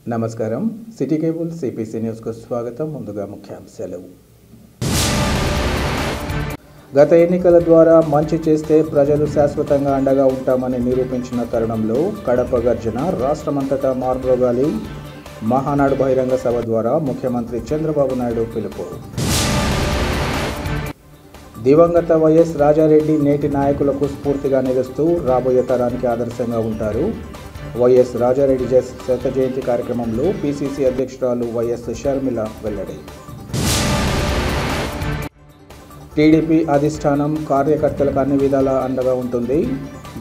నమస్కారం city cable CPC news కు స్వాగతం. ముందుగా ముఖ్యాంశాలు. గత ఎన్నికల ద్వారా మంచి చేస్తే ప్రజలు శాశ్వతంగా అండగా ఉంటామని నిరూపించిన తరుణంలో కడప గర్జన రాష్ట్రమంతటా మార్మోగాలి. మహానాడు బహిరంగ సభ ద్వారా ముఖ్యమంత్రి చంద్రబాబు నాయుడు పిలుపు. దివంగత వైఎస్ రాజారెడ్డి నేటి నాయకులకు స్ఫూర్తిగా నిలుస్తూ రాబోయే తరానికి ఆదర్శంగా ఉంటారు. వైఎస్ రాజారెడ్డి శత జయంతి కార్యక్రమంలో పిసిసి అధ్యక్షురాలు వైఎస్ షర్మిల వెల్లడి. టీడీపీ అధిష్టానం కార్యకర్తలకు అన్ని విధాలా అండగా ఉంటుంది.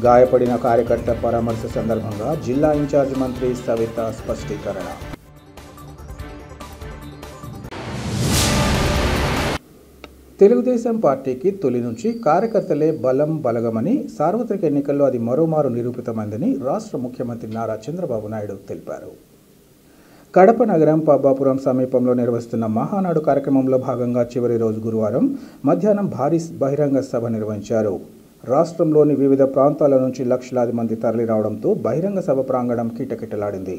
గాయపడిన కార్యకర్త పరామర్శ సందర్భంగా జిల్లా ఇన్ఛార్జ్ మంత్రి సవిత స్పష్టీకరణ. తెలుగుదేశం పార్టీకి తొలి నుంచి కార్యకర్తలే బలగమని, సార్వత్రిక ఎన్నికల్లో అది మరోమారు నిరూపితమైందని రాష్ట్ర ముఖ్యమంత్రి నారా చంద్రబాబు నాయుడు తెలిపారు. కడప నగరం పబ్బాపురం సమీపంలో నిర్వహిస్తున్న మహానాడు కార్యక్రమంలో భాగంగా చివరి రోజు గురువారం మధ్యాహ్నం భారీ బహిరంగ సభ నిర్వహించారు. రాష్ట్రంలోని వివిధ ప్రాంతాల నుంచి లక్షలాది మంది తరలిరావడంతో బహిరంగ సభ ప్రాంగణం కిటకిటలాడింది.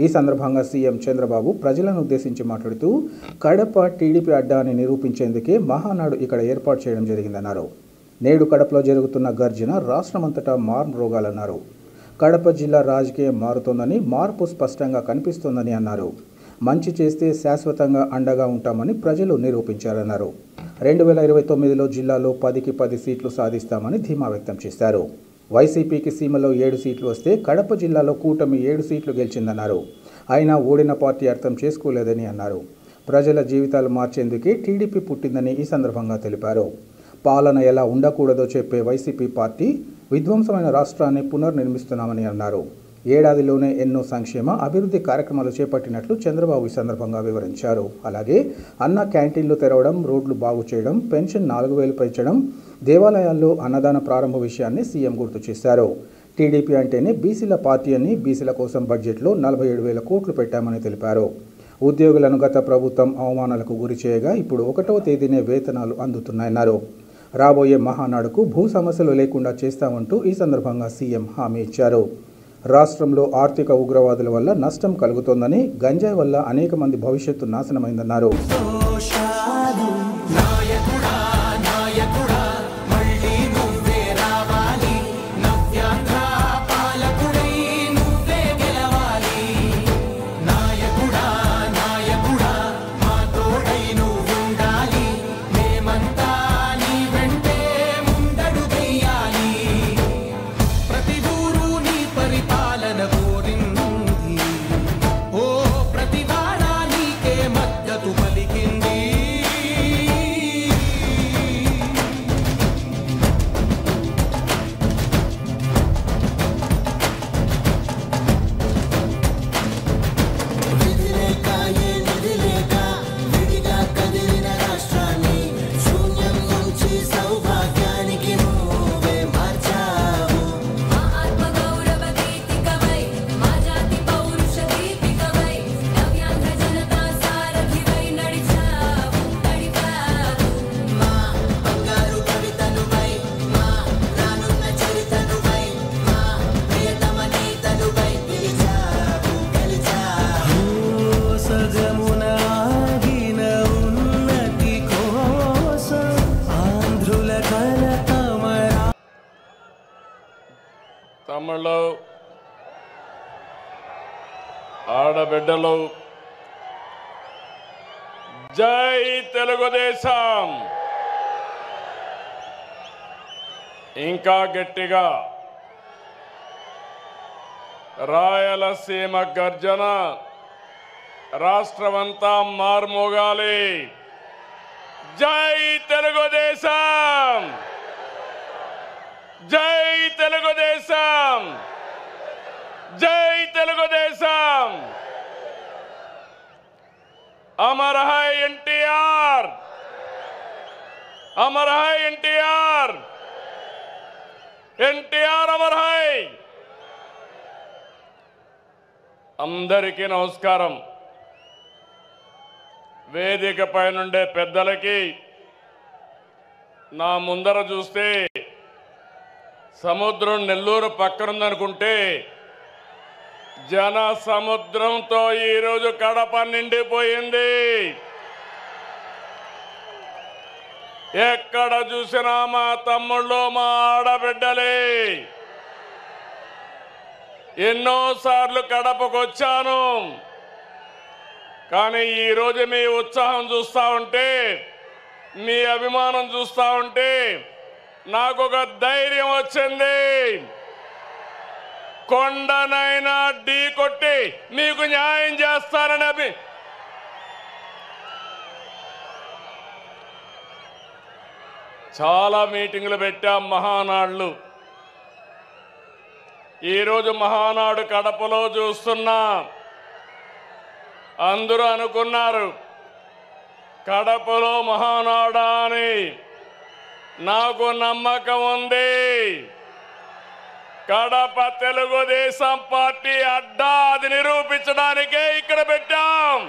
ఈ సందర్భంగా సీఎం చంద్రబాబు ప్రజలను ఉద్దేశించి మాట్లాడుతూ కడప టీడీపీ అడ్డాని నిరూపించేందుకే మహానాడు ఇక్కడ ఏర్పాటు చేయడం జరిగిందన్నారు. నేడు కడపలో జరుగుతున్న గర్జన రాష్ట్రమంతటా మార్మోగాలన్నారు. కడప జిల్లా రాజకీయం మారుతోందని, మార్పు స్పష్టంగా కనిపిస్తోందని అన్నారు. మంచి చేస్తే శాశ్వతంగా అండగా ఉంటామని ప్రజలు నిరూపించారన్నారు. 2029లో జిల్లాలో 10కి 10 సీట్లు సాధిస్తామని ధీమా వ్యక్తం చేశారు. వైసీపీకి సీమలో 7 సీట్లు వస్తే కడప జిల్లాలో కూటమి 7 సీట్లు గెలిచిందన్నారు. అయినా ఓడిన పార్టీ అర్థం చేసుకోలేదని అన్నారు. ప్రజల జీవితాలు మార్చేందుకే టీడీపీ పుట్టిందని ఈ సందర్భంగా తెలిపారు. పాలన ఎలా ఉండకూడదో చెప్పే వైసీపీ పార్టీ విధ్వంసమైన రాష్ట్రాన్ని పునర్నిర్మిస్తున్నామని అన్నారు. ఏడాదిలోనే ఎన్నో సంక్షేమ అభివృద్ధి కార్యక్రమాలు చేపట్టినట్లు చంద్రబాబు ఈ సందర్భంగా వివరించారు. అలాగే అన్న క్యాంటీన్లు తెరవడం, రోడ్లు బాగు చేయడం, పెన్షన్ 4,000 పెంచడం, దేవాలయాల్లో అన్నదాన ప్రారంభ విషయాన్ని సీఎం గుర్తు చేశారు. టీడీపీ అంటేనే బీసీల పార్టీ అని, బీసీల కోసం బడ్జెట్లో 47,000 కోట్లు పెట్టామని తెలిపారు. ఉద్యోగులను గత ప్రభుత్వం అవమానాలకు గురి చేయగా ఇప్పుడు 1వ తేదీనే వేతనాలు అందుతున్నాయన్నారు. రాబోయే మహానాడుకు భూ సమస్యలు లేకుండా చేస్తామంటూ ఈ సందర్భంగా సీఎం హామీ ఇచ్చారు. రాష్ట్రంలో ఆర్థిక ఉగ్రవాదుల వల్ల నష్టం కలుగుతోందని, గంజాయి వల్ల అనేక మంది భవిష్యత్తు నాశనమైందన్నారు. తమ్ముళ్ళు, ఆడబిడ్డలు, జై తెలుగుదేశం. ఇంకా గట్టిగా రాయలసీమ గర్జన రాష్ట్రమంతా మార్మోగాలి. జై తెలుగుదేశం, జై తెలుగుదేశం, జై తెలుగుదేశం. अमर है एनटीआर, अमर है एनटीआर, एनटीआर अमर है. అందరికీ నమస్కారం. వేదికపై నుండే పెద్దలకి, నా ముందర చూస్తే సముద్రం నెల్లూరు పక్కనుందనుకుంటే జన సముద్రంతో ఈరోజు కడప నిండిపోయింది. ఎక్కడ చూసినా మా తమ్ముళ్ళు, మా ఆడబిడ్డలే. ఎన్నోసార్లు కడపకు వచ్చాను, కానీ ఈరోజు మీ ఉత్సాహం చూస్తూ ఉంటే, మీ అభిమానం చూస్తూ ఉంటే నాకు ఒక ధైర్యం వచ్చింది. కొండనైనా ఢీ కొట్టి మీకు న్యాయం చేస్తానని చాలా మీటింగులు పెట్టాం, మహానాడులు. ఈరోజు మహానాడు కడపలో చూస్తున్నా. అందరూ అనుకున్నారు కడపలో మహానాడా అని. నాకు నమ్మకం ఉంది. కడప తెలుగుదేశం పార్టీ అడ్డా, అది నిరూపించడానికే ఇక్కడ పెట్టాం.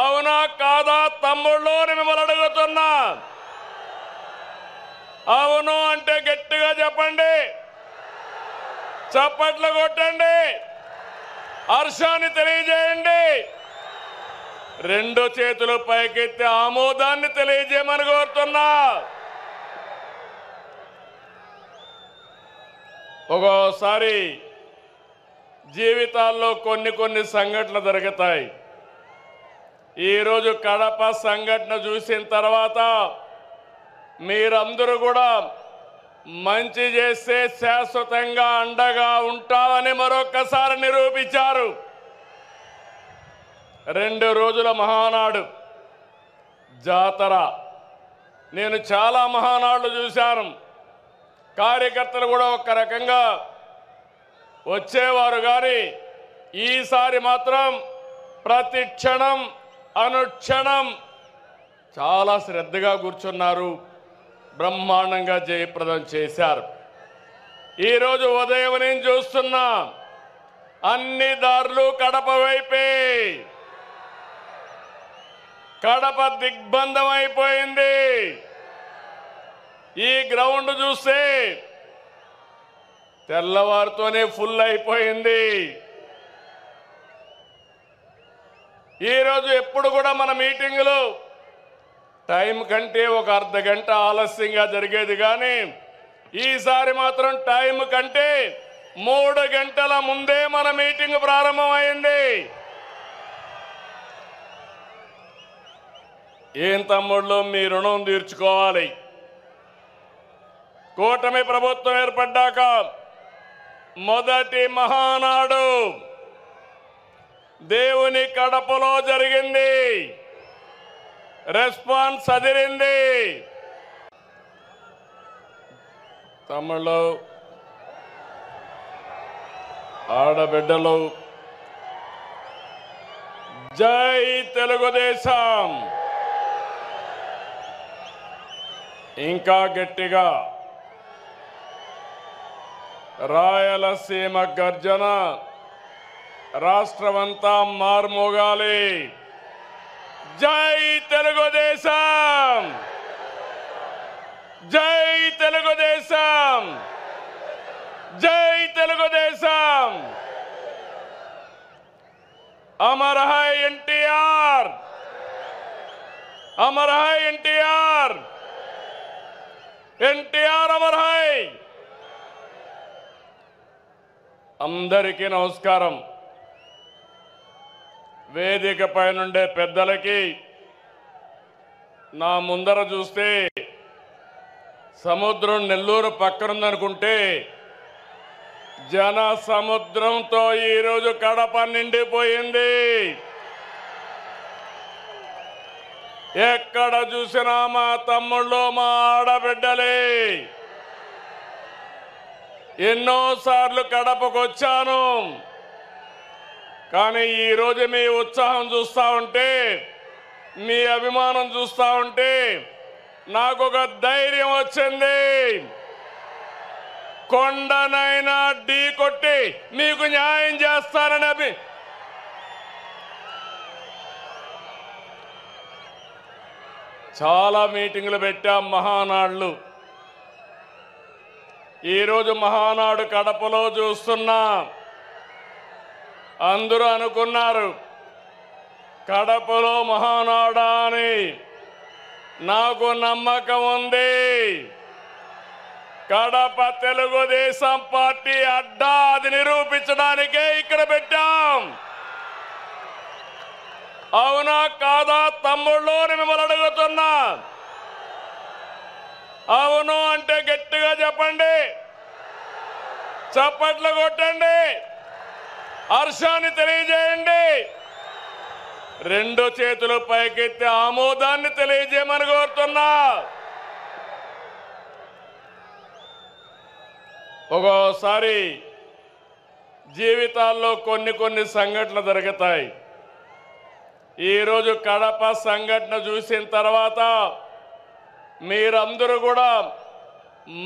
అవునా కాదా తమ్ముళ్ళు మిమ్మల్ని అడుగుతున్నా. అవును అంటే గట్టిగా చెప్పండి, చప్పట్లు కొట్టండి, హర్షాన్ని తెలియజేయండి. రెండు చేతులు పైకెత్తి ఆమోదాన్ని తెలియజేయమని కోరుతున్నా. ఒక్కోసారి జీవితాల్లో కొన్ని సంఘటనలు జరుగుతాయి. ఈరోజు కడప సంఘటన చూసిన తర్వాత మీరందరూ కూడా మంచి చేస్తే శాశ్వతంగా అండగా ఉంటామని మరొక్కసారి నిరూపించారు. 2 రోజుల మహానాడు జాతర. నేను చాలా మహానాడులు చూశాను. కార్యకర్తలు కూడా ఒక రకంగా వచ్చేవారు, కానీ ఈసారి మాత్రం ప్రతి క్షణం అనుక్షణం చాలా శ్రద్ధగా కూర్చున్నారు. బ్రహ్మాండంగా జయప్రదం చేశారు. ఈరోజు ఉదయం నేను చూస్తున్నా, అన్ని దారులు కడప వైపే. కడప దిగ్బంధం అయిపోయింది. ఈ గ్రౌండ్ చూస్తే తెల్లవారితోనే ఫుల్ అయిపోయింది. ఈరోజు ఎప్పుడు కూడా మన మీటింగులు టైం కంటే ఒక అర్ధ గంట ఆలస్యంగా జరిగేది, కానీ ఈసారి మాత్రం టైం కంటే 3 గంటల ముందే మన మీటింగ్ ప్రారంభమైంది. ఏం తమ్ముళ్ళు, మీ రుణం తీర్చుకోవాలి. కూటమి ప్రభుత్వం ఏర్పడ్డాక మొదటి మహానాడు దేవుని కడపలో జరిగింది. రెస్పాన్స్ అదిరింది. తమ్ముళ్ళు, ఆడబిడ్డలు, జై తెలుగుదేశం. ఇంకా గట్టిగా రాయలసీమ గర్జన రాష్ట్రమంతా మార్మోగాలి. జై తెలుగుదేశం, జై తెలుగుదేశం, జై Telugu Desam. Amar high NTR, Amar high NTR, NTR Amar high. అందరికీ నమస్కారం. వేదిక పైనుండే పెద్దలకి, నా ముందర చూస్తే సముద్రం నెల్లూరు పక్కనుందనుకుంటే జన సముద్రంతో ఈరోజు కడప నిండిపోయింది. ఎక్కడ చూసినా మా తమ్ముళ్ళు, మా ఆడబిడ్డలే. ఎన్నోసార్లు కడపకు వచ్చాను, కానీ ఈరోజు మీ ఉత్సాహం చూస్తూ ఉంటే, మీ అభిమానం చూస్తూ ఉంటే నాకు ఒక ధైర్యం వచ్చింది. కొండనైనా ఢీ కొట్టి మీకు న్యాయం చేస్తానని చాలా మీటింగులు పెట్టాం, మహానాడులు. ఈరోజు మహానాడు కడపలో చూస్తున్నా. అందరూ అనుకున్నారు కడపలో మహానాడా అని. నాకు నమ్మకం ఉంది. కడప తెలుగుదేశం పార్టీ అడ్డా అది నిరూపించడానికే ఇక్కడ పెట్టాం. అవునా కాదా తమ్ముళ్ళు మిమ్మల్ని అడుగుతున్నా. అవును అంటే గట్టిగా చెప్పండి, చప్పట్లు కొట్టండి, హర్షాన్ని తెలియజేయండి. రెండు చేతులు పైకెత్తి ఆమోదాన్ని తెలియజేయమని కోరుతున్నా. ఒక్కోసారి జీవితాల్లో కొన్ని సంఘటనలు జరుగుతాయి. ఈరోజు కడప సంఘటన చూసిన తర్వాత మీరందరూ కూడా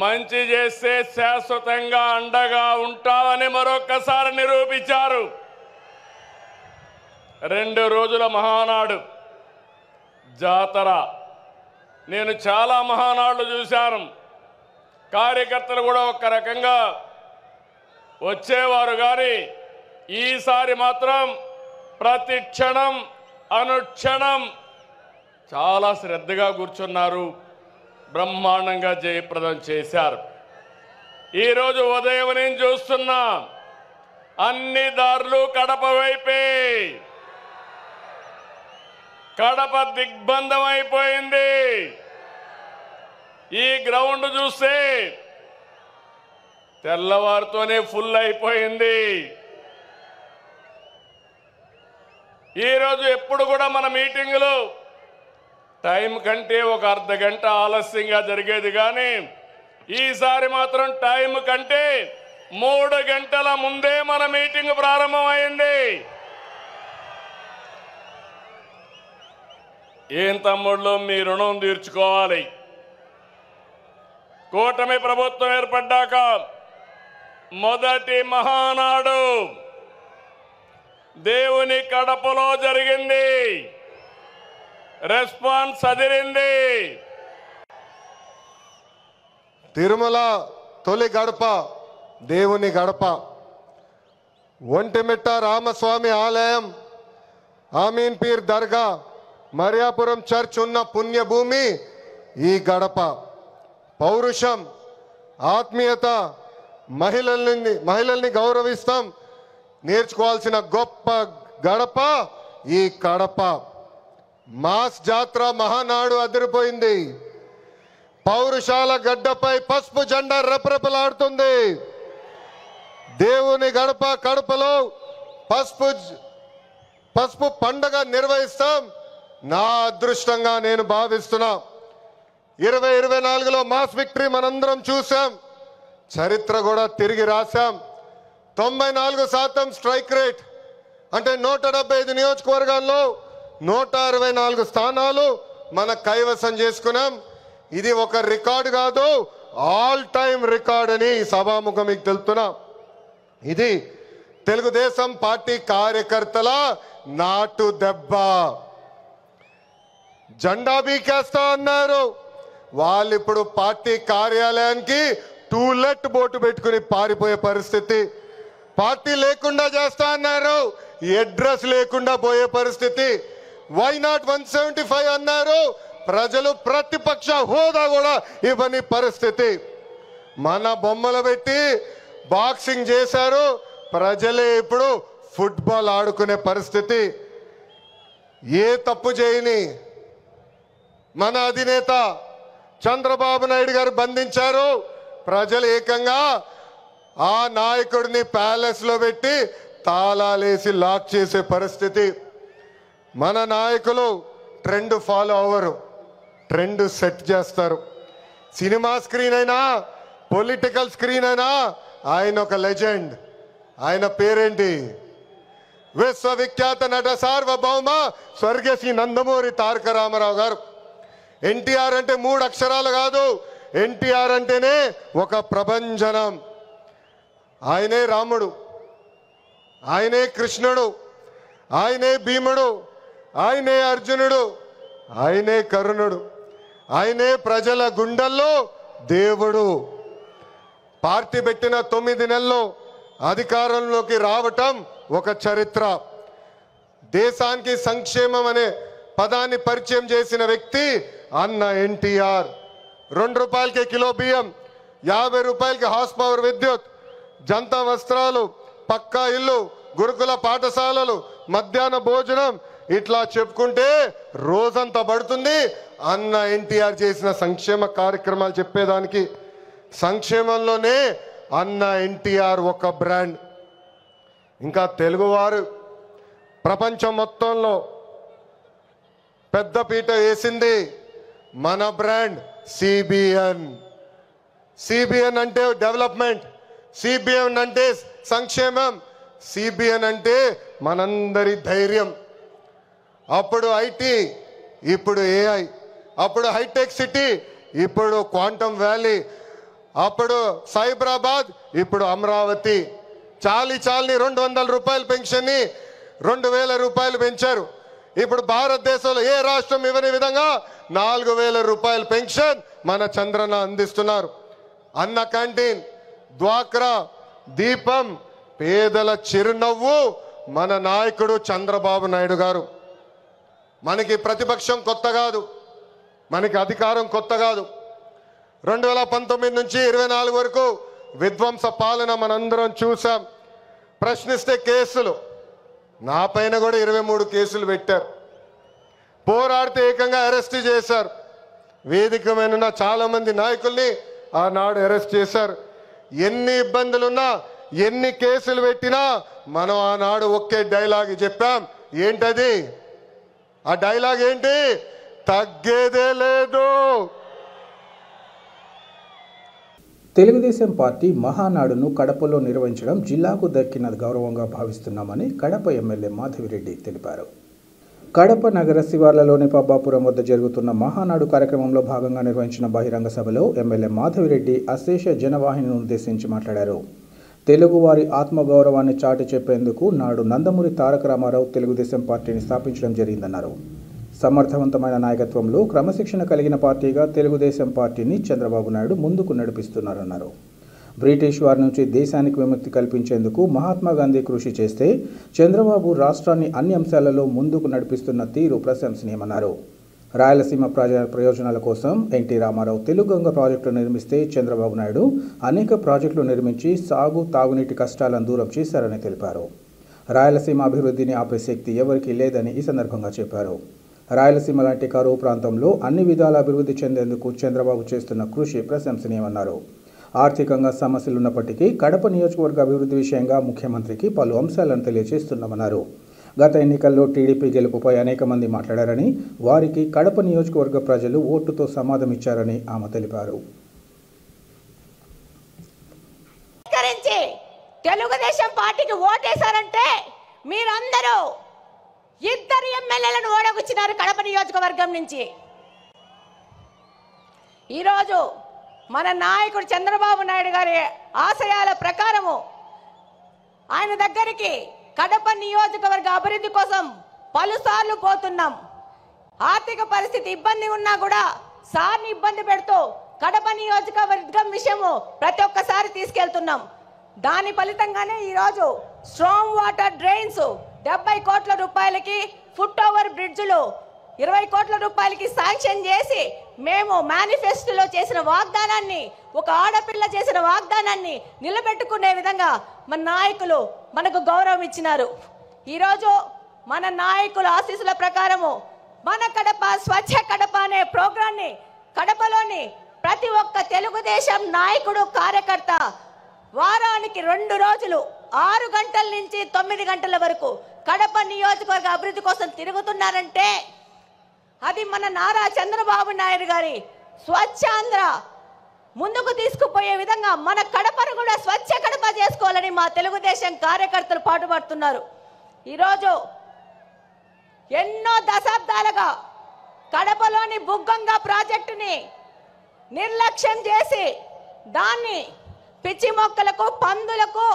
మంచి చేస్తే శాశ్వతంగా అండగా ఉంటామని మరొక్కసారి నిరూపించారు. 2 రోజుల మహానాడు జాతర. నేను చాలా మహానాడులు చూశాను. కార్యకర్తలు కూడా ఒక రకంగా వచ్చేవారు, కానీ ఈసారి మాత్రం ప్రతి క్షణం అనుక్షణం చాలా శ్రద్ధగా కూర్చున్నారు. బ్రహ్మాండంగా జయప్రదం చేశారు. ఈరోజు ఉదయం నేను చూస్తున్నా అన్ని దారులు కడప వైపే. కడప దిగ్బంధం అయిపోయింది. ఈ గ్రౌండ్ చూస్తే తెల్లవారితోనే ఫుల్ అయిపోయింది. ఈరోజు ఎప్పుడు కూడా మన మీటింగులు టైం కంటే ఒక అర్ధ గంట ఆలస్యంగా జరిగేది, కానీ ఈసారి మాత్రం టైం కంటే 3 గంటల ముందే మన మీటింగ్ ప్రారంభమైంది. ఏం తమ్ముళ్ళు, మీ రుణం తీర్చుకోవాలి. కూటమి ప్రభుత్వం ఏర్పడ్డాక మొదటి మహానాడు దేవుని కడపలో జరిగింది. రెస్పాన్స్ అదిరింది. తిరుమల తొలి గడప దేవుని గడప. ఒంటిమిట్ట రామస్వామి ఆలయం, ఆమీన్ పీర్ దర్గా, మరియాపురం చర్చ్ ఉన్న పుణ్యభూమి ఈ గడప. పౌరుషం, ఆత్మీయత, మహిళల్ని గౌరవిస్తాం నేర్చుకోవాల్సిన గొప్ప గడప ఈ కడప. మాస్ జాత్ర మహానాడు అదిరిపోయింది. పౌరుషాల గడ్డపై పసుపు జెండా రెపరెపలాడుతుంది. దేవుని గడప కడపలో పసుపు పండగ నిర్వహిస్తాం. నా అదృష్టంగా నేను భావిస్తున్నా. 2024లో మాస్ విక్టరీ మనందరం చూసాం. చరిత్ర కూడా తిరిగి రాశాం. 94% స్ట్రైక్ రేట్ అంటే 175 నియోజకవర్గాల్లో 164 స్థానాలు మన కైవసం చేసుకున్నాం. ఇది ఒక రికార్డు కాదు, ఆల్ టైమ్ రికార్డ్ అని సభాముఖం మీకు తెలుపుతున్నా. ఇది తెలుగుదేశం పార్టీ కార్యకర్తల నాటు దెబ్బ. జెండా బీకేస్తా అన్నారు వాళ్ళు. ఇప్పుడు పార్టీ కార్యాలయానికి టూలెట్ బోటు పెట్టుకుని పారిపోయే పరిస్థితి. పార్టీ లేకుండా చేస్తా అన్నారు, అడ్రస్ లేకుండా పోయే పరిస్థితి. వై నాట్ 175 అన్నారు, ప్రజలు ప్రతిపక్ష హోదా కూడా ఇవ్వని పరిస్థితి. మన బొమ్మలు పెట్టి బాక్సింగ్ చేశారు, ప్రజలే ఇప్పుడు ఫుట్బాల్ ఆడుకునే పరిస్థితి. ఏ తప్పు చేయని మన అధినేత చంద్రబాబు నాయుడు గారు బంధించారు. ప్రజలు ఏకంగా ఆ నాయకుడిని ప్యాలెస్ లో పెట్టి తాళాలేసి లాక్ చేసే పరిస్థితి. మన నాయకులు ట్రెండ్ ఫాలో అవ్వరు, ట్రెండ్ సెట్ చేస్తారు. సినిమా స్క్రీన్ అయినా పొలిటికల్ స్క్రీన్ అయినా ఆయన ఒక లెజెండ్. ఆయన పేరేంటి? విశ్వవిఖ్యాత నట సార్వభౌమ స్వర్గశ్రీ నందమూరి తారక రామారావు గారు. ఎన్టీఆర్ అంటే 3 అక్షరాలు కాదు, ఎన్టీఆర్ అంటేనే ఒక ప్రభంజనం. ఆయనే రాముడు, ఆయనే కృష్ణుడు, ఆయనే భీముడు, ఆయనే అర్జునుడు, ఆయనే కరుణుడు, ఆయనే ప్రజల గుండెల్లో దేవుడు. పార్టీ పెట్టిన 9 నెలల్లో అధికారంలోకి రావటం ఒక చరిత్ర. దేశానికి సంక్షేమం అనే పదాన్ని పరిచయం చేసిన వ్యక్తి అన్న ఎన్టీఆర్. 2 రూపాయలకి కిలో బియ్యం, 50 రూపాయలకి హార్స్ పవర్ విద్యుత్, జంతా వస్త్రాలు, పక్కా ఇల్లు, గురుకుల పాఠశాలలు, మధ్యాహ్న భోజనం, ఇట్లా చెప్పుకుంటే రోజంతా పడుతుంది. అన్న ఎన్టీఆర్ చేసిన సంక్షేమ కార్యక్రమాలు చెప్పేదానికి. సంక్షేమంలోనే అన్న ఎన్టీఆర్ ఒక బ్రాండ్. ఇంకా తెలుగువారు ప్రపంచం మొత్తంలో పెద్దపీట వేసింది మన బ్రాండ్ సిబిఎన్. సిబిఎన్ అంటే డెవలప్మెంట్, సిబిఎన్ అంటే సంక్షేమం, సిబిఎన్ అంటే మనందరి ధైర్యం. అప్పుడు ఐటీ, ఇప్పుడు ఏఐ, అప్పుడు హైటెక్ సిటీ, ఇప్పుడు క్వాంటమ్ వ్యాలీ, అప్పుడు సైబరాబాద్, ఇప్పుడు అమరావతి. చాలని 200 రూపాయల పెన్షన్ని 2000 రూపాయలు పెంచారు. ఇప్పుడు భారతదేశంలో ఏ రాష్ట్రం ఇవ్వని విధంగా 4000 రూపాయల పెన్షన్ మన చంద్రన్న అందిస్తున్నారు. అన్న క్యాంటీన్, డ్వాక్రా, దీపం, పేదల చిరునవ్వు మన నాయకుడు చంద్రబాబు నాయుడు గారు. మనకి ప్రతిపక్షం కొత్త కాదు, మనకి అధికారం కొత్త కాదు. 2019 నుంచి 24 వరకు విధ్వంస పాలన మనందరం చూసాం. ప్రశ్నిస్తే కేసులు, నా పైన కూడా 23 కేసులు పెట్టారు. పోరాడితే ఏకంగా అరెస్ట్ చేశారు. వేదిక మీద చాలా మంది నాయకుల్ని ఆనాడు అరెస్ట్ చేశారు. ఎన్ని ఇబ్బందులున్నా, ఎన్ని కేసులు పెట్టినా మనం ఆనాడు ఒకే డైలాగ్ చెప్పాం. ఏంటది? ఆ డైలాగ్ ఏంటి? తగ్గేదే లేదు. తెలుగుదేశం పార్టీ మహానాడును కడపలో నిర్వహించడం జిల్లాకు దక్కిన గౌరవంగా భావిస్తున్నామని కడప ఎమ్మెల్యే మాధవిరెడ్డి తెలిపారు. కడప నగర శివార్లలోని పబ్బాపురం వద్ద జరుగుతున్న మహానాడు కార్యక్రమంలో భాగంగా నిర్వహించిన బహిరంగ సభలో ఎమ్మెల్యే మాధవిరెడ్డి అశేష జనవాహినిని ఉద్దేశించి మాట్లాడారు. తెలుగువారి ఆత్మగౌరవాన్ని చాటి చెప్పేందుకు నాడు నందమూరి తారక రామారావు తెలుగుదేశం పార్టీని స్థాపించడం జరిగిందన్నారు. సమర్థవంతమైన నాయకత్వంలో క్రమశిక్షణ కలిగిన పార్టీగా తెలుగుదేశం పార్టీని చంద్రబాబు నాయుడు ముందుకు నడిపిస్తున్నారన్నారు. బ్రిటిష్ వారి నుంచి దేశానికి విముక్తి కల్పించేందుకు మహాత్మా గాంధీ కృషి చేస్తే చంద్రబాబు రాష్ట్రాన్ని అన్ని అంశాలలో ముందుకు నడిపిస్తున్న తీరు ప్రశంసనీయమన్నారు. రాయలసీమ ప్రయోజనాల కోసం ఎన్టీ రామారావు తెలుగుగంగ ప్రాజెక్టులు నిర్మిస్తే చంద్రబాబు నాయుడు అనేక ప్రాజెక్టులు నిర్మించి సాగు, తాగునీటి కష్టాలను దూరం చేశారని తెలిపారు. రాయలసీమ అభివృద్ధిని ఆపే శక్తి ఎవరికీ లేదని ఈ సందర్భంగా చెప్పారు. రాయలసీమ లాంటి కరువు ప్రాంతంలో అన్ని విధాల అభివృద్ధి చెందేందుకు చంద్రబాబు చేస్తున్న కృషి ప్రశంసనీయమన్నారు. ఆర్థికంగా సమస్యలున్నప్పటికీ కడప నియోజకవర్గ అభివృద్ధి విషయంగా ముఖ్యమంత్రికి పలు అంశాలను తెలియజేస్తున్నామన్నారు. గత ఎన్నికల్లో టీడీపీ గెలుపుపై అనేక మంది మాట్లాడారని, వారికి కడప నియోజకవర్గ ప్రజలు ఓటుతో సమాధమిచ్చారని ఆమె తెలిపారు. తెలుగుదేశం పార్టీకి ఓటేశారంటే మీరందరూ 2 ఎమ్మెల్యేలను ఓడగొచ్చినారు కడప నియోజకవర్గం నుంచి. ఈరోజు మన నాయకుడు చంద్రబాబు నాయుడు గారి ఆశయాల ప్రకారము ఆయన దగ్గరికి కడప నియోజకవర్గ అభివృద్ధి కోసం పలుసార్లు పోతున్నాం. ఆర్థిక పరిస్థితి ఇబ్బంది ఉన్నా కూడా సార్ని ఇబ్బంది పెడుతూ కడప నియోజకవర్గం విషయము ప్రతి ఒక్కసారి తీసుకెళ్తున్నాం. దాని ఫలితంగానే ఈరోజు స్ట్రాంగ్ వాటర్ డ్రైన్స్ 70 కోట్ల రూపాయలకి, ఫుట్ ఓవర్ బ్రిడ్జ్లు 20 కోట్ల రూపాయలకి శాంక్షన్ చేసి మేము మేనిఫెస్టోలో చేసిన వాగ్దానాన్ని, ఒక ఆడపిల్ల చేసిన వాగ్దానాన్ని నిలబెట్టుకునే విధంగా మన నాయకులు మనకు గౌరవం ఇచ్చినారు. ఈరోజు మన నాయకుల ఆశీస్సుల ప్రకారము మన కడప స్వచ్ఛ కడప అనే ప్రోగ్రాన్ని కడపలోని ప్రతి ఒక్క తెలుగుదేశం నాయకుడు, కార్యకర్త వారానికి 2 రోజులు 6 గంటల నుంచి 9 గంటల వరకు కడప నియోజకవర్గ అభివృద్ధి కోసం తిరుగుతున్నారంటే అది మన నారా చంద్రబాబు నాయుడు గారి స్వచ్ఛాంధ్ర ముందుకు తీసుకుపోయే విధంగా మన కడపను కూడా స్వచ్ఛ కడప చేసుకోవాలని మా తెలుగుదేశం కార్యకర్తలు పాటుపడుతున్నారు. ఈరోజు ఎన్నో దశాబ్దాలుగా కడపలోని బుగ్గంగా ప్రాజెక్టుని నిర్లక్ష్యం చేసి దాన్ని పిచ్చి మొక్కలకు, పందులకు,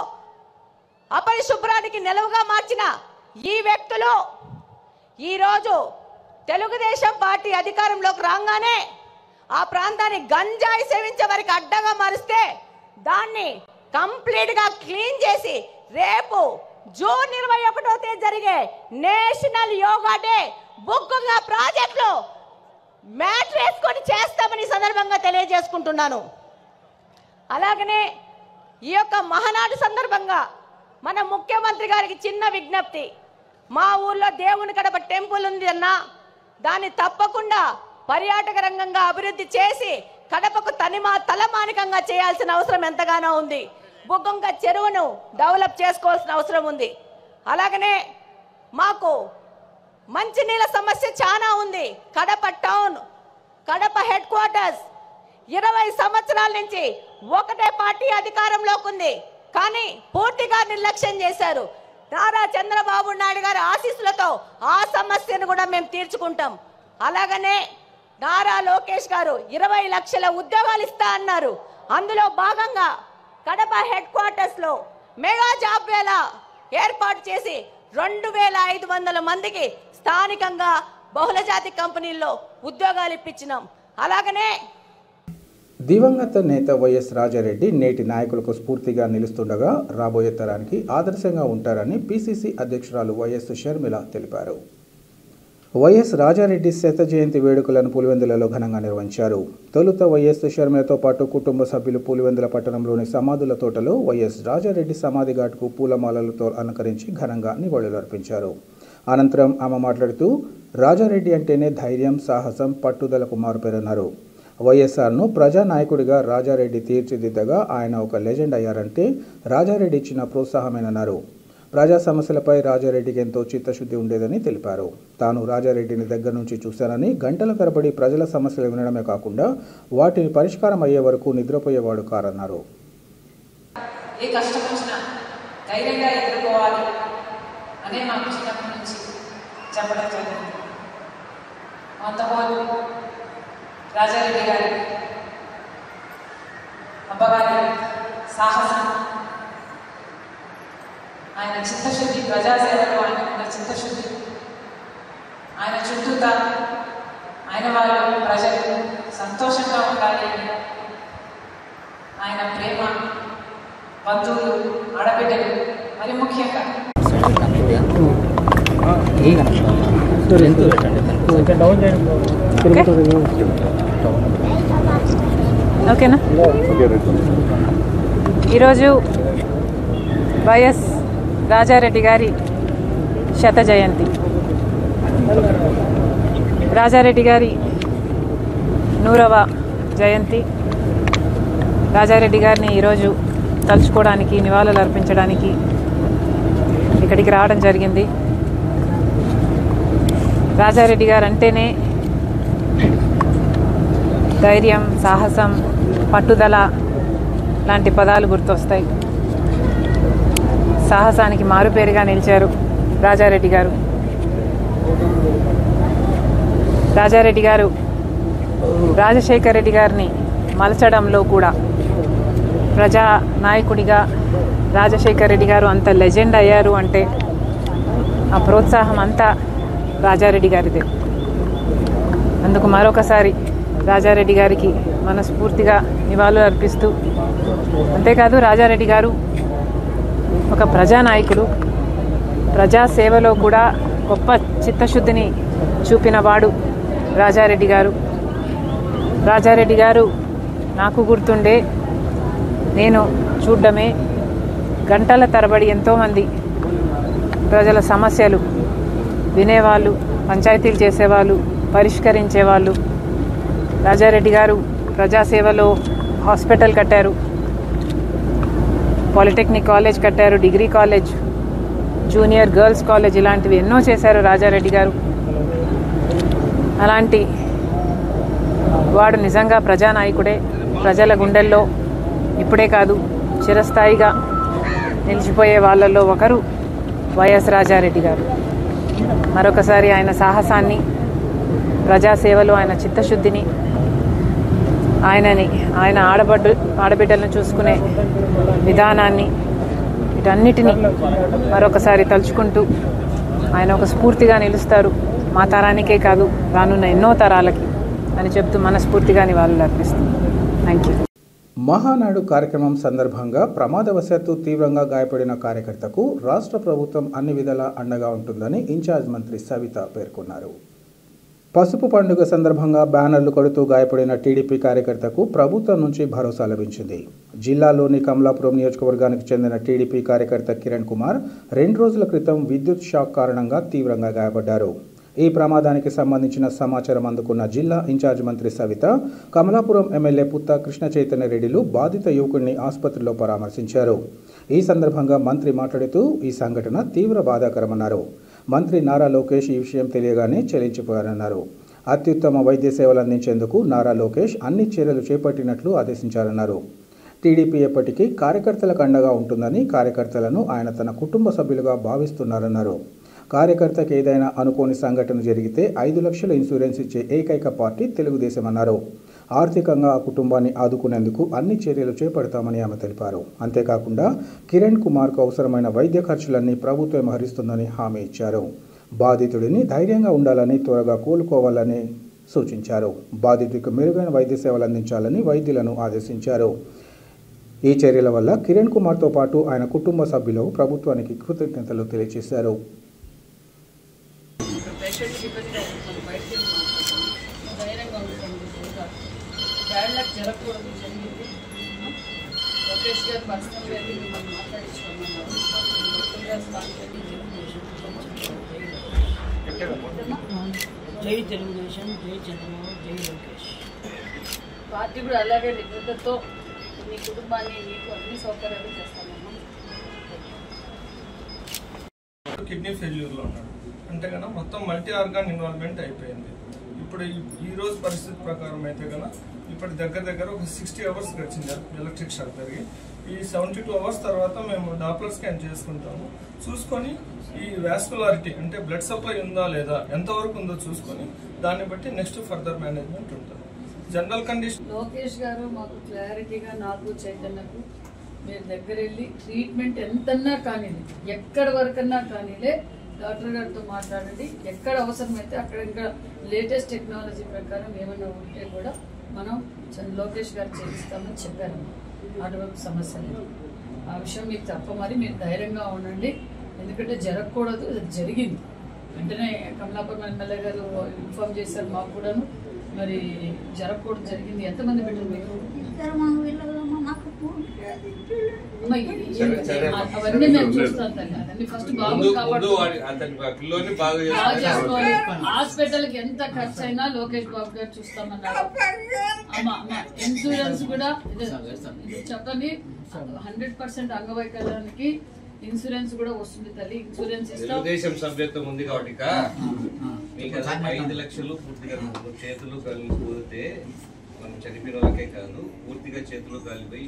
అపరిశుభ్రానికి నిలవుగా మార్చిన ఈ వ్యక్తులు ఈరోజు తెలుగుదేశం పార్టీ అధికారంలోకి రాగానే ఆ ప్రాంతాన్ని గంజాయి సేవించే వారికి అడ్డగా మారిస్తే దాన్ని కంప్లీట్ గా క్లీన్ చేసి రేపు జూన్ 21వ తేదీ జరిగే నేషనల్ యోగా డే బుక్గా ప్రాజెక్టులో మ్యాట్ వేసుకొని చేస్తామని సందర్భంగా తెలియజేసుకుంటున్నాను. అలాగనే ఈ యొక్క మహానాడు సందర్భంగా మన ముఖ్యమంత్రి గారికి చిన్న విజ్ఞప్తి. మా ఊర్లో దేవుని కడప టెంపుల్ ఉంది అన్న, దాన్ని తప్పకుండా పర్యాటక రంగంగా అభివృద్ధి చేసి కడపకు తలమానికంగా చేయాల్సిన అవసరం ఎంతగానో ఉంది. బుగ్గంక చెరువును డెవలప్ చేసుకోవాల్సిన అవసరం ఉంది. అలాగనే మాకు మంచినీళ్ళ సమస్య చాలా ఉంది. Kadapa town, Kadapa head quarters 20 సంవత్సరాల నుంచి ఒకటే పార్టీ అధికారంలోకి ఉంది, కానీ పూర్తిగా నిర్లక్ష్యం చేశారు. నారా చంద్రబాబు నాయుడు గారి ఆశీస్సులతో ఆ సమస్యను కూడా మేము తీర్చుకుంటాం. అలాగనే నారా లోకేష్ గారు 20 లక్షల ఉద్యోగాలు ఇస్తా అన్నారు. అందులో భాగంగా కడప హెడ్ క్వార్టర్స్ లో మెగా జాబ్ వేళ ఏర్పాటు చేసి 2500 మందికి స్థానికంగా బహుళజాతి కంపెనీల్లో ఉద్యోగాలు ఇప్పించినాం. అలాగనే దివంగత నేత వైఎస్ రాజారెడ్డి నేటి నాయకులకు స్ఫూర్తిగా నిలుస్తుండగా రాబోయే తరానికి ఆదర్శంగా ఉంటారని పిసిసి అధ్యక్షురాలు వైఎస్ షర్మిల తెలిపారు. వైఎస్ రాజారెడ్డి శత జయంతి వేడుకలను పులివెందులలో ఘనంగా నిర్వహించారు. తొలుత వైఎస్ షర్మిలతో పాటు కుటుంబ సభ్యులు పులివెందుల పట్టణంలోని సమాధుల తోటలో వైఎస్ రాజారెడ్డి సమాధి ఘాట్కు పూలమాలలతో అలంకరించి ఘనంగా నివాళులర్పించారు. అనంతరం ఆమె మాట్లాడుతూ రాజారెడ్డి అంటేనే ధైర్యం, సాహసం, పట్టుదలకు మారుపేరన్నారు. వైఎస్ఆర్ను ప్రజానాయకుడిగా రాజారెడ్డి తీర్చిదిద్దగా ఆయన ఒక లెజెండ్ అయ్యారంటే రాజారెడ్డి ఇచ్చిన ప్రోత్సాహమేనన్నారు. ప్రజా సమస్యలపై రాజారెడ్డికి ఎంతో చిత్తశుద్ధి ఉండేదని తెలిపారు. తాను రాజారెడ్డిని దగ్గర నుంచి చూశానని, గంటల తరబడి ప్రజల సమస్యలు వినడమే కాకుండా వాటిని పరిష్కారం అయ్యే వరకు నిద్రపోయేవాడు కారన్నారు. ఏ కష్టం వచ్చినా ధైర్యంగా ఎదుర్కోవాలి అనే మాకు చిన్నప్పటి నుంచి చెప్పడం జరిగింది. అంతమోలు రాజారెడ్డి గారి అబ్బగారి సాహసం, ఆయన చిత్తశుద్ధి, ప్రజాసేవలో ఆయనకున్న చిత్తశుద్ధి, ఆయన చుట్టూతా ఆయన వాళ్ళు ప్రజలు సంతోషంగా ఉండాలి ఆయన ప్రేమ, బంధువులు, ఆడబిడ్డలు, మరి ముఖ్యంగా ఓకేనా. ఈరోజు వైఎస్ రాజారెడ్డి గారి శత జయంతి. రాజారెడ్డి గారి 100వ జయంతి. రాజారెడ్డి గారిని ఈరోజు తలుచుకోవడానికి, నివాళులు అర్పించడానికి ఇక్కడికి రావడం జరిగింది. రాజారెడ్డి గారు అంటేనే ధైర్యం, సాహసం, పట్టుదల లాంటి పదాలు గుర్తొస్తాయి. సాహసానికి మారుపేరుగా నిలిచారు రాజారెడ్డి గారు. రాజారెడ్డి గారు రాజశేఖర రెడ్డి గారిని మలచడంలో కూడా ప్రజా నాయకుడిగా రాజశేఖర రెడ్డి గారు అంత లెజెండ్ అయ్యారు అంటే ఆ ప్రోత్సాహం అంతా రాజారెడ్డి గారిదే. అందుకు మరొకసారి రాజారెడ్డి గారికి మనస్ఫూర్తిగా నివాళులు అర్పిస్తూ, అంతేకాదు రాజారెడ్డి గారు ఒక ప్రజానాయకుడు, ప్రజాసేవలో కూడా గొప్ప చిత్తశుద్ధిని చూపిన వాడు రాజారెడ్డి గారు. రాజారెడ్డి గారు నాకు గుర్తుండే, నేను చూడడమే, గంటల తరబడి ఎంతోమంది ప్రజల సమస్యలు వినేవాళ్ళు, పంచాయతీలు చేసేవాళ్ళు, పరిష్కరించేవాళ్ళు. రాజారెడ్డి గారు ప్రజాసేవలో హాస్పిటల్ కట్టారు, పాలిటెక్నిక్ కాలేజ్ కట్టారు, degree college, junior girls college, ఇలాంటివి ఎన్నో చేశారు రాజారెడ్డి గారు. అలాంటి వాడు నిజంగా ప్రజానాయకుడే. ప్రజల గుండెల్లో ఇప్పుడే కాదు చిరస్థాయిగా నిలిచిపోయే వాళ్ళల్లో ఒకరు వైఎస్ రాజారెడ్డి గారు. మరొకసారి ఆయన సాహసాన్ని, ప్రజాసేవలో ఆయన చిత్తశుద్ధిని, ఆయన ఆడబిడ్డలను చూసుకునే విధానాన్ని, వీటన్నిటినీ మరొకసారి తలుచుకుంటూ ఆయన ఒక స్ఫూర్తిగా నిలుస్తారు మా తరానికే కాదు రానున్న ఎన్నో తరాలకి అని చెప్తూ మనస్ఫూర్తిగా నివాళులు అర్పిస్తాం. Thank you. మహానాడు కార్యక్రమం సందర్భంగా ప్రమాదవశాత్తు తీవ్రంగా గాయపడిన కార్యకర్తకు రాష్ట్ర ప్రభుత్వం అన్ని విధాలా అండగా ఉంటుందని ఇన్ఛార్జ్ మంత్రి సవిత పేర్కొన్నారు. పసుపు పండుగ సందర్భంగా బ్యానర్లు కొడుతూ గాయపడిన టీడీపీ కార్యకర్తకు ప్రభుత్వం నుంచి భరోసా లభించింది. జిల్లాలోని కమలాపురం నియోజకవర్గానికి చెందిన టీడీపీ కార్యకర్త కిరణ్ కుమార్ 2 రోజుల క్రితం విద్యుత్ షాక్ కారణంగా తీవ్రంగా గాయపడ్డారు. ఈ ప్రమాదానికి సంబంధించిన సమాచారం అందుకున్న జిల్లా ఇన్ఛార్జ్ మంత్రి సవిత కమలాపురం ఎమ్మెల్యే పుత్త కృష్ణ చైతన్య రెడ్డిలు బాధిత యువకుడిని ఆసుపత్రిలో పరామర్శించారు. ఈ సందర్భంగా మంత్రి మాట్లాడుతూ ఈ సంఘటన తీవ్ర బాధాకరమన్నారు. మంత్రి నారా లోకేష్ ఈ విషయం తెలియగానే చెల్లించిపోయారన్నారు. అత్యుత్తమ వైద్య సేవలు అందించేందుకు నారా లోకేష్ అన్ని చర్యలు చేపట్టినట్లు ఆదేశించారన్నారు. టీడీపీ ఎప్పటికీ కార్యకర్తలకు అండగా ఉంటుందని, కార్యకర్తలను ఆయన తన కుటుంబ సభ్యులుగా భావిస్తున్నారన్నారు. కార్యకర్తకు ఏదైనా అనుకోని సంఘటన జరిగితే 5 లక్షల ఇన్సూరెన్స్ ఇచ్చే ఏకైక పార్టీ తెలుగుదేశం అన్నారు. ఆర్థికంగా ఆ కుటుంబాన్ని ఆదుకునేందుకు అన్ని చర్యలు చేపడతామని ఆమె తెలిపారు. అంతేకాకుండా కిరణ్ కుమార్కు అవసరమైన వైద్య ఖర్చులన్నీ ప్రభుత్వం భరిస్తుందని హామీ ఇచ్చారు. బాధితుడిని ధైర్యంగా ఉండాలని, త్వరగా కోలుకోవాలని సూచించారు. బాధితుడికి మెరుగైన వైద్య సేవలు అందించాలని వైద్యులను ఆదేశించారు. ఈ చర్యల వల్ల కిరణ్ కుమార్తో పాటు ఆయన కుటుంబ సభ్యులు ప్రభుత్వానికి కృతజ్ఞతలు తెలియజేశారు. ధైర్యంగా ఉంటుంది. బ్యాడ్ జరగకూడదు జరిగింది. లోకేష్ గారు పర్సనల్గా వెళ్ళి మిమ్మల్ని మాట్లాడించుకున్నాను. జై తెలుగుదేశం, జై చంద్రబాబు, జై లోకేష్. పార్టీ కూడా అలాగే నిబద్ధతతో మీ కుటుంబాన్ని మీకు అన్ని సౌకర్యాలు చేస్తామమ్మా. కిడ్నీ ఫెయిల్యూర్లో ఉన్నాడు అంటే కనుక మొత్తం మల్టీ ఆర్గాన్ ఇన్వాల్వ్మెంట్ అయిపోయింది. ఇప్పుడు ఈ రోజు పరిస్థితి ప్రకారం అయితే కనుక ఇప్పుడు దగ్గర ఒక 60 అవర్స్ గడిచింది ఎలక్ట్రిక్ షాక్ జరిగి. ఈ 72 అవర్స్ తర్వాత మేము డాప్లర్ స్కాన్ చేసుకుంటాము. చూసుకొని ఈ వాస్కులారిటీ అంటే బ్లడ్ సప్లై ఉందా లేదా, ఎంతవరకు ఉందో చూసుకొని దాన్ని బట్టి నెక్స్ట్ ఫర్దర్ మేనేజ్మెంట్ ఉంటుంది. జనరల్ కండిషన్ లోకేష్ గారు మాకు క్లారిటీగా, నాకు చైతన్యకు మీరు దగ్గర వెళ్ళి ట్రీట్మెంట్ ఎంతన్నా కానీ, ఎక్కడి వరకన్నా కానీలే డాక్టర్ గారితో మాట్లాడండి. ఎక్కడ అవసరమైతే అక్కడ ఇంకా లేటెస్ట్ టెక్నాలజీ ప్రకారం ఏమైనా ఉంటే కూడా మనం లోకేష్ గారు చేయిస్తామని చెప్పారమ్మా. అటువంటి సమస్య లేదు. ఆ విషయం మీకు తప్ప మరి మీరు ధైర్యంగా ఉండండి. ఎందుకంటే జరగకూడదు, జరిగింది. వెంటనే కమలాపురం ఎమ్మెల్యే గారు ఇన్ఫార్మ్ చేశారు మాకు కూడాను. మరి జరగకూడదు, జరిగింది. ఎంతమంది బిడ్డలు మీకు? అవన్నీ మేము చూస్తాం తల్లి. అదన్నీ ఫస్ట్ బాబు కాపాడుకోవాలి. హాస్పిటల్కి ఎంత ఖర్చు అయినా లోకేష్ బాబు గారు చూస్తామన్నారు. అమ్మా ఇన్సూరెన్స్ కూడా చెప్పండి. 100% అంగవైకల్యానికి ఇన్సూరెన్స్ కూడా వస్తుంది తల్లి. ఇన్సూరెన్స్ తెలుగుదేశం సభ్యత్వం ఉంది కాబట్టి 5 లక్షలు పూర్తిగా చేతులు కలిగిపోతే మనం చనిపోయిన వాళ్ళకే కాదు, పూర్తిగా చేతులు కాలిపోయి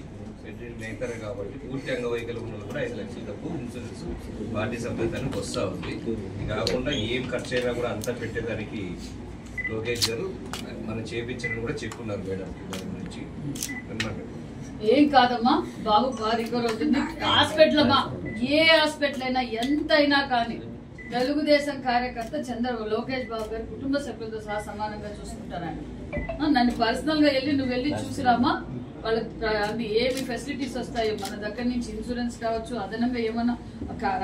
మేకర్ కాబట్టి పూర్తి అంగవైకల్యం ఉన్న కూడా 5 లక్షల డబ్బు ఇన్సూరెన్స్ పార్టీ సభ్యత్వానికి వస్తూ ఉంది. ఇది కాకుండా ఏం ఖర్చు అయినా కూడా అంతా పెట్టేదానికి లోకేష్ గారు మనం చేయించడం కూడా చెప్పున్నారు మేడం. దాని గురించి ఏం కాదమ్మా, బాబు భారీగా అవుతుంది. హాస్పిటల్ అమ్మా, ఏ హాస్పిటల్ అయినా ఎంతైనా కానీ తెలుగుదేశం కార్యకర్త లోకేష్ బాబు గారి కుటుంబ సభ్యులతో సహా సమానంగా చూసుకుంటారని. నన్ను పర్సనల్ గా నువ్వు వెళ్ళి చూసిరామా. వాళ్ళకి ఏమి ఫెసిలిటీస్ వస్తాయో మన దగ్గర నుంచి, ఇన్సూరెన్స్ కావచ్చు, అదనంగా ఏమన్నా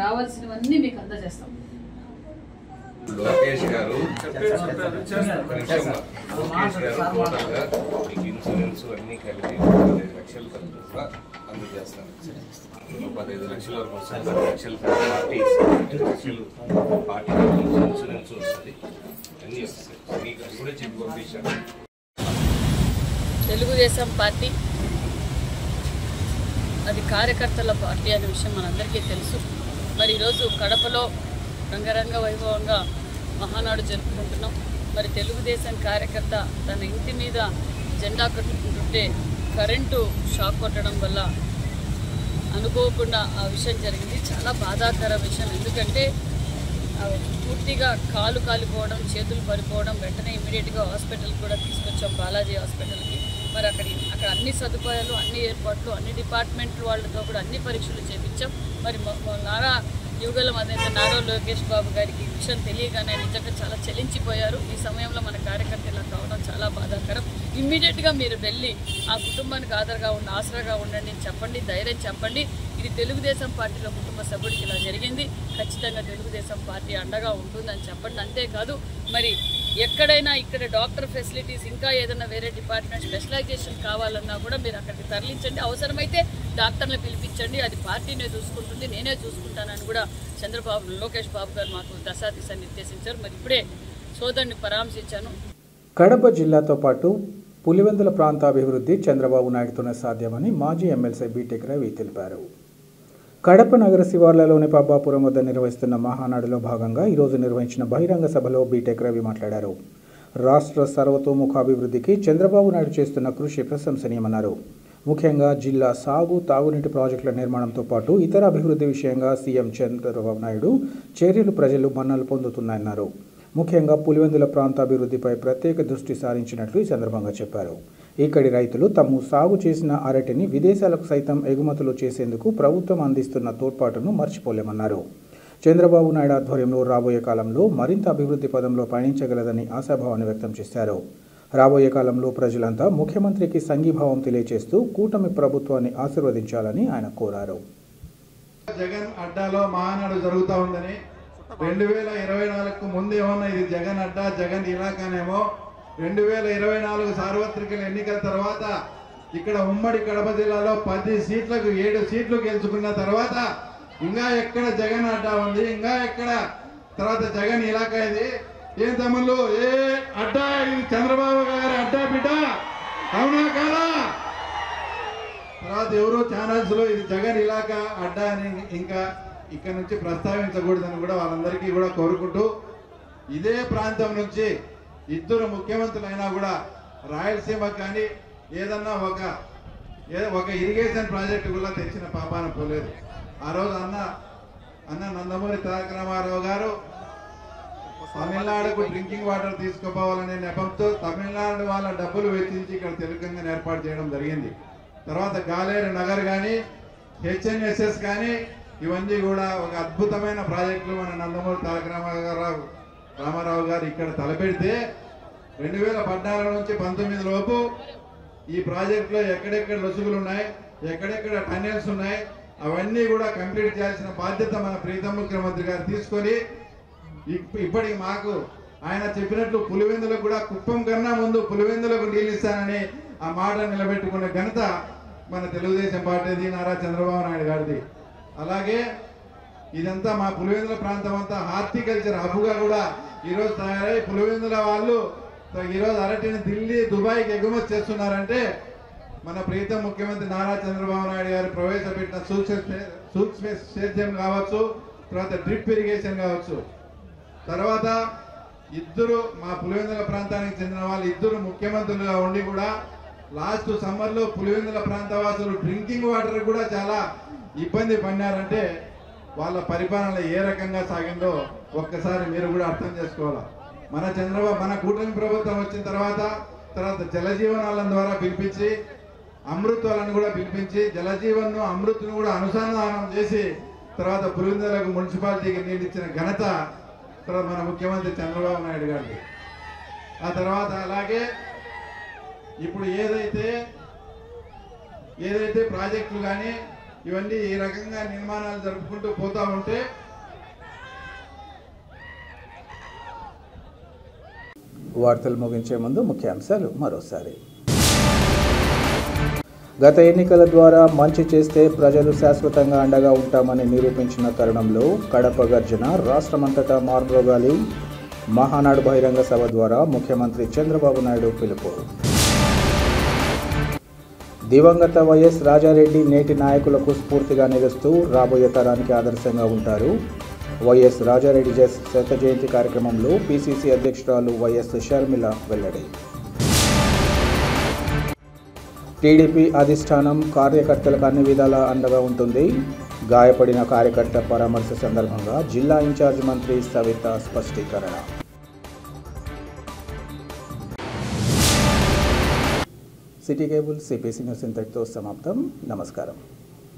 రావాల్సినవన్నీ మీకు అందజేస్తాం. లోకేష్ గారు ఇన్సూరెన్స్ అన్ని కలిపి 15 లక్షలు కూడా అందజేస్తాను. 15 లక్షల వరకు వస్తుంది. 10 లక్షలు పార్టీ, 5 లక్షలు పార్టీ ఇన్సూరెన్స్ వస్తుంది. అన్ని వస్తాయి. మీకు కూడా చెప్పి పంపించాను. తెలుగుదేశం పార్టీ అది కార్యకర్తల పార్టీ అనే విషయం మనందరికీ తెలుసు. మరి ఈరోజు కడపలో రంగరంగ వైభవంగా మహానాడు జరుపుకుంటున్నాం. మరి తెలుగుదేశం కార్యకర్త తన ఇంటి మీద జెండా కట్టుకుంటుంటే కరెంటు షాక్ కొట్టడం వల్ల అనుకోకుండా ఆ విషయం జరిగింది. చాలా బాధాకర విషయం. ఎందుకంటే పూర్తిగా కాలు కాలిపోవడం, చేతులు పడిపోవడం. వెంటనే ఇమీడియట్గా హాస్పిటల్కి కూడా తీసుకొచ్చాం, బాలాజీ హాస్పిటల్కి. మరి అక్కడ అన్ని సదుపాయాలు, అన్ని ఏర్పాట్లు, అన్ని డిపార్ట్మెంట్లు వాళ్ళతో కూడా అన్ని పరీక్షలు చేయించాం. మరి నారా యువగలం అధినేత నారా లోకేష్ బాబు గారికి విషయం తెలియగానే నిజంగా చాలా చలించిపోయారు. ఈ సమయంలో మన కార్యకర్త ఇలా కావడం చాలా బాధాకరం. ఇమ్మీడియట్గా మీరు వెళ్ళి ఆ కుటుంబానికి ఆసరాగా ఉండండి, చెప్పండి, ధైర్యం చెప్పండి. ఇది తెలుగుదేశం పార్టీలో కుటుంబ సభ్యుడికి ఇలా జరిగింది, ఖచ్చితంగా తెలుగుదేశం పార్టీ అండగా ఉంటుందని చెప్పండి. అంతేకాదు మరి ఎక్కడైనా ఇక్కడ డాక్టర్ ఫెసిలిటీస్ ఇంకా ఏదైనా వేరే డిపార్ట్మెంట్ స్పెషలైజేషన్ కావాలన్నా కూడా మీరు అక్కడికి తరలించండి. అవసరమైతే డాక్టర్లు పిలిపించండి, అది పార్టీనే చూసుకుంటుంది, నేనే చూసుకుంటానని కూడా లోకేష్ బాబు గారు మాకు దశాదిశ నిర్దేశించారు. మరి ఇప్పుడే సోదరుని పరామర్శించాను. కడప జిల్లాతో పాటు పులివెందుల ప్రాంతాభివృద్ధి చంద్రబాబు నాయుడుతోనే సాధ్యమని మాజీ ఎమ్మెల్సీ బీటెక్ రవి తెలిపారు. కడప నగర శివార్లలోని పబ్బాపురం వద్ద నిర్వహిస్తున్న మహానాడులో భాగంగా ఈరోజు నిర్వహించిన బహిరంగ సభలో బీటెక్ రవి మాట్లాడారు. రాష్ట్ర సర్వతోముఖాభివృద్ధికి చంద్రబాబు నాయుడు చేస్తున్న కృషి ప్రశంసనీయమన్నారు. ముఖ్యంగా జిల్లా సాగు, తాగునీటి ప్రాజెక్టుల నిర్మాణంతో పాటు ఇతర అభివృద్ధి విషయంగా సీఎం చంద్రబాబు నాయుడు చర్యలు ప్రజలు మన్నలు పొందుతున్నాయన్నారు. ముఖ్యంగా పులివెందుల ప్రాంతాభివృద్ధిపై ప్రత్యేక దృష్టి సారించినట్లు ఈ సందర్భంగా చెప్పారు. ఇక్కడి రైతులు తాము సాగు చేసిన అరటిని విదేశాలకు సైతం ఎగుమతులు చేసేందుకు ప్రభుత్వం అందిస్తున్న తోడ్పాటును మర్చిపోలేమన్నారు. చంద్రబాబు నాయుడు ఆధ్వర్యంలో రాబోయే కాలంలో మరింత అభివృద్ధి పదంలో పయనించగలదని ఆశాభావాన్ని వ్యక్తం చేశారు. రాబోయే కాలంలో ప్రజలంతా ముఖ్యమంత్రికి సంఘీభావం తెలియజేస్తూ కూటమి ప్రభుత్వాన్ని ఆశీర్వదించాలని ఆయన కోరారు. జగన్ అడ్డాలో మహానాడు జరుగుతూ ఉందని 2024కు ముందు ఏమన్నా ఇది జగన్ అడ్డా, జగన్ ఇలాకానేమో 2024 సార్వత్రిక ఎన్నికల తర్వాత ఇక్కడ ఉమ్మడి కడప జిల్లాలో 10 సీట్లకు 7 సీట్లు గెలుచుకున్న తర్వాత ఇంకా ఎక్కడ జగన్ అడ్డా ఉంది, ఇంకా ఎక్కడ తర్వాత జగన్ ఇలాకా ఇది ఏం తమ్ముళ్ళు, ఏ అడ్డా ఇది చంద్రబాబు గారి అడ్డా బిడ్డ, అవునా కాదా? తర్వాత ఎవరో ఛానల్స్ లో ఇది జగన్ ఇలాకా అడ్డా అని ఇంకా ఇక్కడ నుంచి ప్రస్తావించకూడదని కూడా వాళ్ళందరికీ కూడా కోరుకుంటూ, ఇదే ప్రాంతం నుంచి ఇద్దరు ముఖ్యమంత్రులైనా కూడా రాయలసీమ కానీ ఏదన్నా ఒక ఇరిగేషన్ ప్రాజెక్టు కూడా తెచ్చిన పాపాన పోలేదు. ఆ రోజు అన్న నందమూరి తారక రామారావు గారు తమిళనాడుకు డ్రింకింగ్ వాటర్ తీసుకుపోవాలనే నెపంతో తమిళనాడు వాళ్ళ డబ్బులు వెచ్చించి ఇక్కడ తెలుగంగా ఏర్పాటు చేయడం జరిగింది. తర్వాత గాలేరు నగర్ కానీ హెచ్ఎన్ఎస్ఎస్ కానీ ఇవన్నీ కూడా ఒక అద్భుతమైన ప్రాజెక్టులు మన నందమూరి తారక రామారావు గారు ఇక్కడ తలపెడితే 2014 నుంచి 19 లోపు ఈ ప్రాజెక్టులో ఎక్కడెక్కడ లొసుగులు ఉన్నాయి, ఎక్కడెక్కడ టన్నెల్స్ ఉన్నాయి, అవన్నీ కూడా కంప్లీట్ చేయాల్సిన బాధ్యత మన ప్రీతం ముఖ్యమంత్రి గారు తీసుకొని ఇప్పటికి మాకు ఆయన చెప్పినట్లు పులివెందులకు కూడా కుప్పం కన్నా ముందు పులివెందులకు నీళ్ళు ఇస్తానని ఆ మాట నిలబెట్టుకునే ఘనత మన తెలుగుదేశం పార్టీది, నారా చంద్రబాబు నాయుడు గారిది. అలాగే ఇదంతా మా పులివెందుల ప్రాంతం అంతా హార్టికల్చర్ హబ్గా కూడా ఈరోజు తయారై పులివెందుల వాళ్ళు ఈరోజు అరటిని ఢిల్లీ, దుబాయ్కి ఎగుమతి చేస్తున్నారంటే మన ప్రీతం ముఖ్యమంత్రి నారా చంద్రబాబు నాయుడు గారు ప్రవేశపెట్టిన సూక్ష్మ సేద్యం కావచ్చు, తర్వాత డ్రిప్ ఇరిగేషన్ కావచ్చు. తర్వాత ఇద్దరు మా పులివెందుల ప్రాంతానికి చెందిన వాళ్ళు ఇద్దరు ముఖ్యమంత్రులుగా ఉండి కూడా లాస్ట్ సమ్మర్లో పులివెందుల ప్రాంతవాసులు డ్రింకింగ్ వాటర్ కూడా చాలా ఇబ్బంది పడినారంటే వాళ్ళ పరిపాలన ఏ రకంగా సాగిందో ఒక్కసారి మీరు కూడా అర్థం చేసుకోవాలా. మన కూటమి ప్రభుత్వం వచ్చిన తర్వాత జలజీవనాల ద్వారా పిలిపించి అమృతాలను కూడా పిలిపించి జలజీవన్ను అమృత్ను కూడా అనుసంధానం చేసి తర్వాత పులివెందులకు మున్సిపాలిటీకి నీళ్ళు ఇచ్చిన ఘనత మన ముఖ్యమంత్రి చంద్రబాబు నాయుడు గారిది. ఆ తర్వాత అలాగే ఇప్పుడు ఏదైతే ప్రాజెక్టులు కానీ ఇవన్నీ ఈ రకంగా నిర్మాణాలు జరుపుకుంటూ పోతా ఉంటే వార్తలు ముగించే ముందు ముఖ్యాంశాలు మరోసారి. గత ఎన్నికల ద్వారా మంచి చేస్తే ప్రజలు శాశ్వతంగా అండగా ఉంటామని నిరూపించిన తరుణంలో కడప గర్జన రాష్ట్రమంతటా మార్మోగాలి. మహానాడు బహిరంగ సభ ద్వారా ముఖ్యమంత్రి చంద్రబాబు నాయుడు పిలుపు. దివంగత వైఎస్ రాజారెడ్డి నేటి నాయకులకు స్ఫూర్తిగా నిలుస్తూ రాబోయే తరానికి ఆదర్శంగా ఉంటారు. వైఎస్ రాజారెడ్డి శత జయంతి కార్యక్రమంలో పిసిసి అధ్యక్షురాలు వైఎస్ షర్మిల వెల్లడి. టీడీపీ అధిష్టానం కార్యకర్తలకు అన్ని విధాలా అండగా ఉంటుంది. గాయపడిన కార్యకర్త పరామర్శ సందర్భంగా జిల్లా ఇన్ఛార్జ్ మంత్రి సవిత స్పష్టీకరణ. సిటీ కేబుల్ సిపిసి న్యూస్ ఇంతటితో సమాప్తం. నమస్కారం.